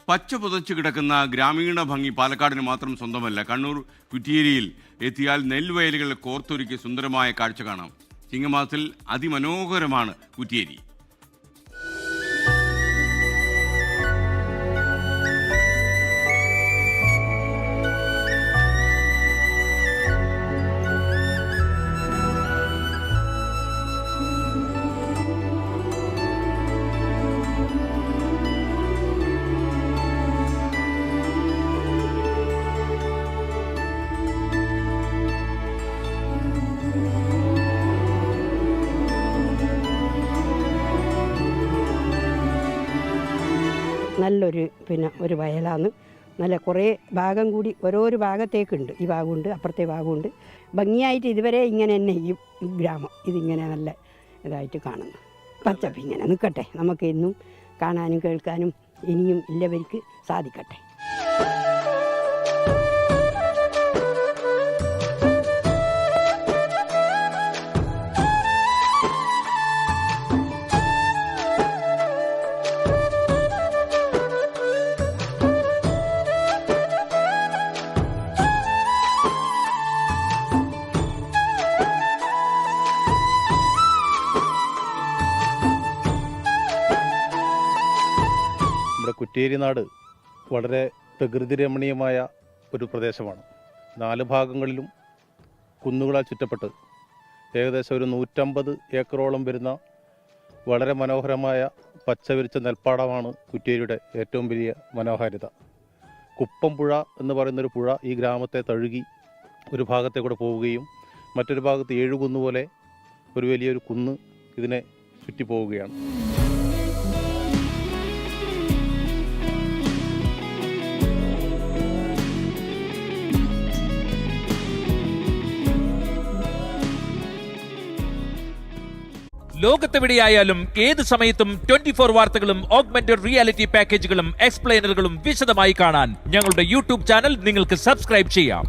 പച്ച പുതച്ചു കിടക്കുന്ന ഗ്രാമീണ ഭംഗി പാലക്കാടിന് മാത്രം സ്വന്തമല്ല. കണ്ണൂർ കുറ്റിയേരിയിൽ എത്തിയാൽ നെൽവയലുകൾ കോർത്തൊരുക്കി സുന്ദരമായ കാഴ്ച കാണാം. ചിങ്ങമാസത്തിൽ അതിമനോഹരമാണ് കുറ്റിയേരി. നല്ലൊരു ഒരു വയലാണ്. നല്ല കുറേ ഭാഗം കൂടി ഓരോരോ ഭാഗത്തേക്കുണ്ട്. ഈ ഭാഗമുണ്ട്, അപ്പുറത്തെ ഭാഗമുണ്ട്. ഭംഗിയായിട്ട് ഇതുവരെ ഇങ്ങനെ തന്നെ ഈ ഗ്രാമം ഇതിങ്ങനെ നല്ല ഇതായിട്ട് കാണുന്നു. പച്ചപ്പ് ഇങ്ങനെ നിൽക്കട്ടെ, നമുക്ക് എന്നും കാണാനും കേൾക്കാനും ഇനിയും ഇല്ലവർക്ക് സാധിക്കട്ടെ. കുറ്റിയേരി നാട് വളരെ പ്രകൃതി രമണീയമായ ഒരു പ്രദേശമാണ്. 4 ഭാഗങ്ങളിലും കുന്നുകളാൽ ചുറ്റപ്പെട്ട് ഏകദേശം ഒരു 150 ഏക്കറോളം വരുന്ന വളരെ മനോഹരമായ പച്ചവിരിച്ച നെൽപ്പാടമാണ് കുറ്റിയേരിയുടെ ഏറ്റവും വലിയ മനോഹാരിത. കുപ്പം പുഴ എന്ന് പറയുന്നൊരു പുഴ ഈ ഗ്രാമത്തെ തഴുകി ഒരു ഭാഗത്തെ കൂടെ പോവുകയും മറ്റൊരു ഭാഗത്ത് 7 കുന്നുപോലെ ഒരു വലിയൊരു കുന്ന് ഇതിനെ ചുറ്റി പോവുകയാണ്. ലോകത്തെവിടെയായാലും ഏത് സമയത്തും 24 വാർത്തകളും ഓഗ്മെന്റഡ് റിയാലിറ്റി പാക്കേജുകളും എക്സ്പ്ലെയിനറുകളും വിശദമായി കാണാൻ ഞങ്ങളുടെ യൂട്യൂബ് ചാനൽ നിങ്ങൾക്ക് സബ്സ്ക്രൈബ് ചെയ്യാം.